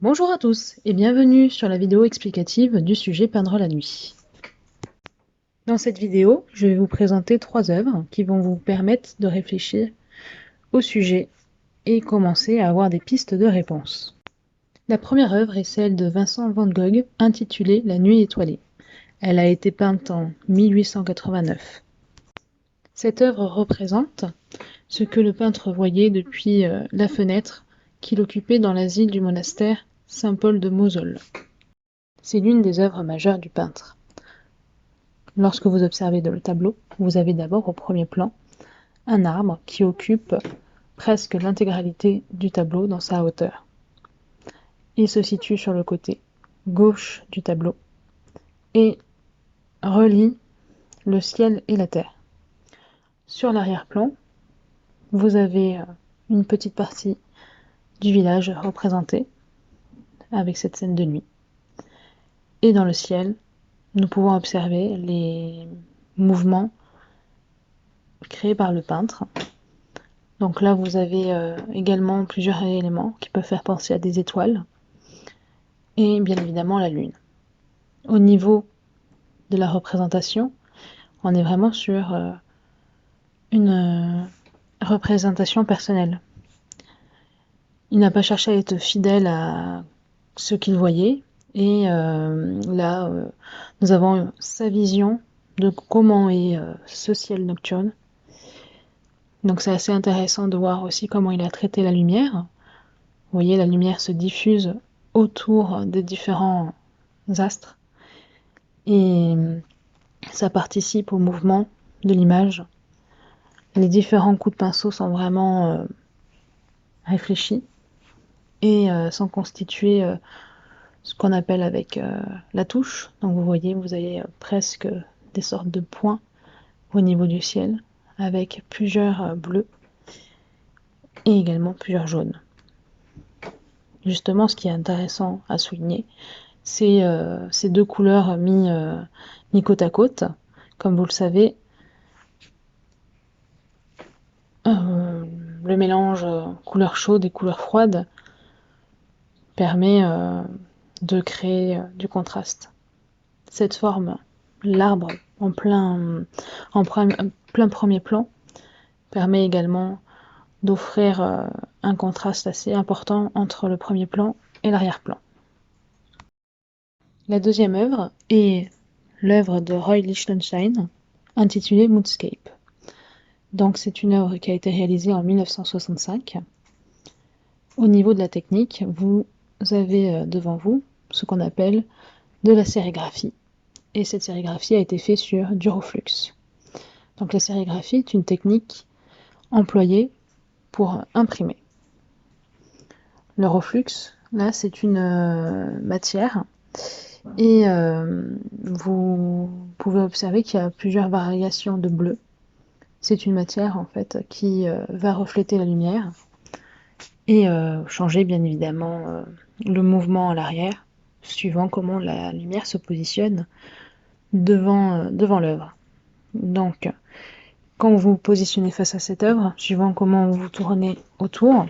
Bonjour à tous et bienvenue sur la vidéo explicative du sujet peindre la nuit. Dans cette vidéo, je vais vous présenter 3 œuvres qui vont vous permettre de réfléchir au sujet et commencer à avoir des pistes de réponse. La première œuvre est celle de Vincent van Gogh intitulée La nuit étoilée. Elle a été peinte en 1889. Cette œuvre représente ce que le peintre voyait depuis la fenêtre qu'il occupait dans l'asile du monastère Saint-Paul de Mosole. C'est l'une des œuvres majeures du peintre. Lorsque vous observez le tableau, vous avez d'abord au premier plan un arbre qui occupe presque l'intégralité du tableau dans sa hauteur. Il se situe sur le côté gauche du tableau et relie le ciel et la terre. Sur l'arrière-plan, vous avez une petite partie du village représentée avec cette scène de nuit. Et dans le ciel, nous pouvons observer les mouvements créés par le peintre. Donc là, vous avez également plusieurs éléments qui peuvent faire penser à des étoiles et bien évidemment la lune. Au niveau de la représentation, on est vraiment sur une représentation personnelle. Il n'a pas cherché à être fidèle à ce qu'il voyait et là, nous avons sa vision de comment est ce ciel nocturne. Donc c'est assez intéressant de voir aussi comment il a traité la lumière. Vous voyez, la lumière se diffuse autour des différents astres et ça participe au mouvement de l'image. Les différents coups de pinceau sont vraiment réfléchis et sont constitués ce qu'on appelle avec la touche. Donc vous voyez, vous avez presque des sortes de points au niveau du ciel avec plusieurs bleus et également plusieurs jaunes. Justement, ce qui est intéressant à souligner, c'est ces deux couleurs mis côte à côte. Comme vous le savez, le mélange couleurs chaudes et couleurs froides permet de créer du contraste. Cette forme, l'arbre en plein premier plan, permet également d'offrir un contraste assez important entre le premier plan et l'arrière-plan. La deuxième œuvre est l'œuvre de Roy Lichtenstein, intitulée Moodscape. Donc c'est une œuvre qui a été réalisée en 1965. Au niveau de la technique, vous avez devant vous ce qu'on appelle de la sérigraphie. Et cette sérigraphie a été faite sur du reflux. Donc la sérigraphie est une technique employée pour imprimer. Le reflux, là, c'est une matière et vous pouvez observer qu'il y a plusieurs variations de bleu. C'est une matière en fait qui va refléter la lumière et changer bien évidemment le mouvement à l'arrière suivant comment la lumière se positionne devant l'œuvre. Donc quand vous vous positionnez face à cette œuvre, suivant comment vous tournez autour,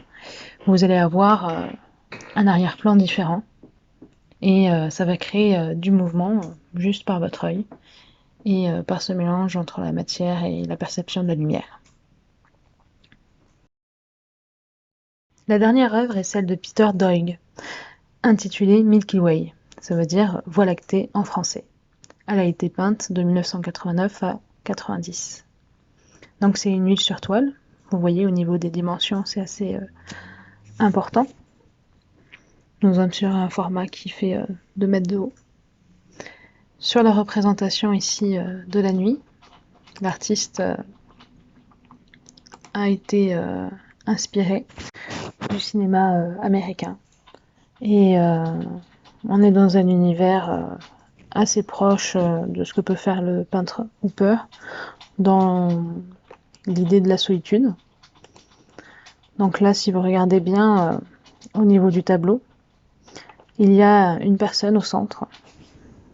vous allez avoir un arrière-plan différent et ça va créer du mouvement juste par votre œil et par ce mélange entre la matière et la perception de la lumière. La dernière œuvre est celle de Peter Doig, intitulée Milky Way, ça veut dire Voie lactée en français. Elle a été peinte de 1989 à 90. Donc c'est une huile sur toile, vous voyez au niveau des dimensions c'est assez important. Nous sommes sur un format qui fait 2 mètres de haut. Sur la représentation ici de la nuit, l'artiste a été inspiré du cinéma américain. Et on est dans un univers assez proche de ce que peut faire le peintre Hooper dans l'idée de la solitude. Donc là, si vous regardez bien au niveau du tableau, il y a une personne au centre,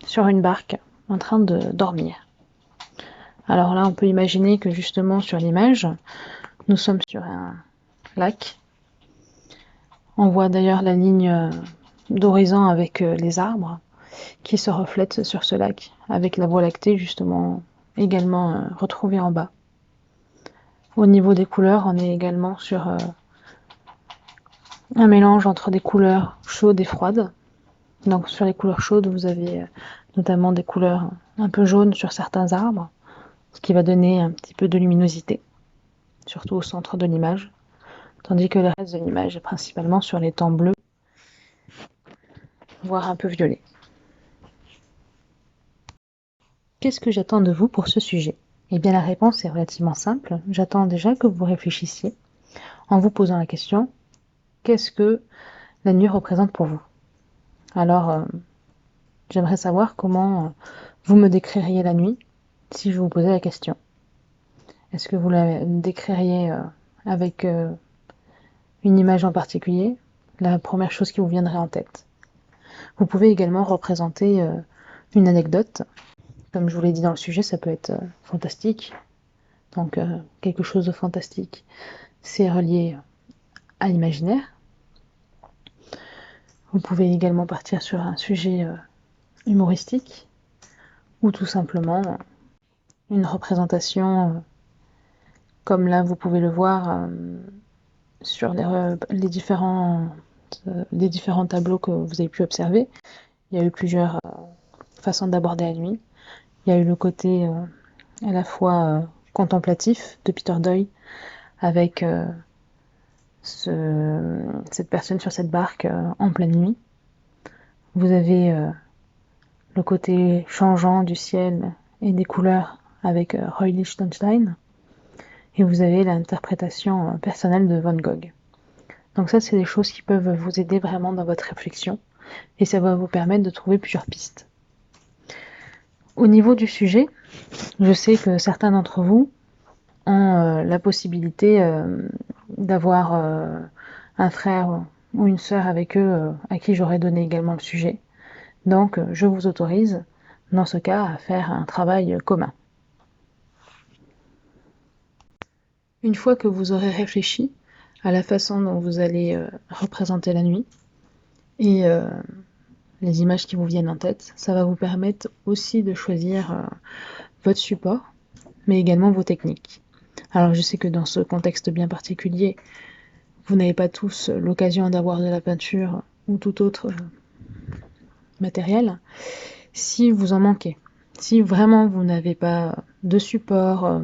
sur une barque, en train de dormir. Alors là, on peut imaginer que justement sur l'image, nous sommes sur un lac. On voit d'ailleurs la ligne d'horizon avec les arbres qui se reflètent sur ce lac, avec la Voie lactée justement également retrouvée en bas. Au niveau des couleurs, on est également sur un mélange entre des couleurs chaudes et froides. Donc sur les couleurs chaudes, vous avez notamment des couleurs un peu jaunes sur certains arbres, ce qui va donner un petit peu de luminosité, surtout au centre de l'image, tandis que le reste de l'image est principalement sur les tons bleus, voire un peu violets. Qu'est-ce que j'attends de vous pour ce sujet? Eh bien la réponse est relativement simple. J'attends déjà que vous réfléchissiez en vous posant la question, qu'est-ce que la nuit représente pour vous? Alors, j'aimerais savoir comment vous me décririez la nuit si je vous posais la question. Est-ce que vous la décririez avec une image en particulier? La première chose qui vous viendrait en tête. Vous pouvez également représenter une anecdote. Comme je vous l'ai dit dans le sujet, ça peut être fantastique. Donc quelque chose de fantastique, c'est relié à l'imaginaire. Vous pouvez également partir sur un sujet humoristique ou tout simplement une représentation comme là vous pouvez le voir sur les différents tableaux que vous avez pu observer. Il y a eu plusieurs façons d'aborder la nuit. Il y a eu le côté à la fois contemplatif de Peter Doyle avec cette personne sur cette barque en pleine nuit. Vous avez le côté changeant du ciel et des couleurs avec Roy Lichtenstein. Et vous avez l'interprétation personnelle de Van Gogh. Donc ça, c'est des choses qui peuvent vous aider vraiment dans votre réflexion et ça va vous permettre de trouver plusieurs pistes. Au niveau du sujet, je sais que certains d'entre vous ont la possibilité d'avoir un frère ou une sœur avec eux à qui j'aurais donné également le sujet. Donc je vous autorise dans ce cas à faire un travail commun. Une fois que vous aurez réfléchi à la façon dont vous allez représenter la nuit et les images qui vous viennent en tête, ça va vous permettre aussi de choisir votre support, mais également vos techniques. Alors je sais que dans ce contexte bien particulier, vous n'avez pas tous l'occasion d'avoir de la peinture ou tout autre matériel. Si vous en manquez, si vraiment vous n'avez pas de support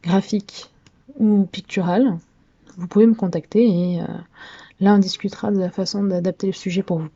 graphique ou pictural, vous pouvez me contacter et là on discutera de la façon d'adapter le sujet pour vous.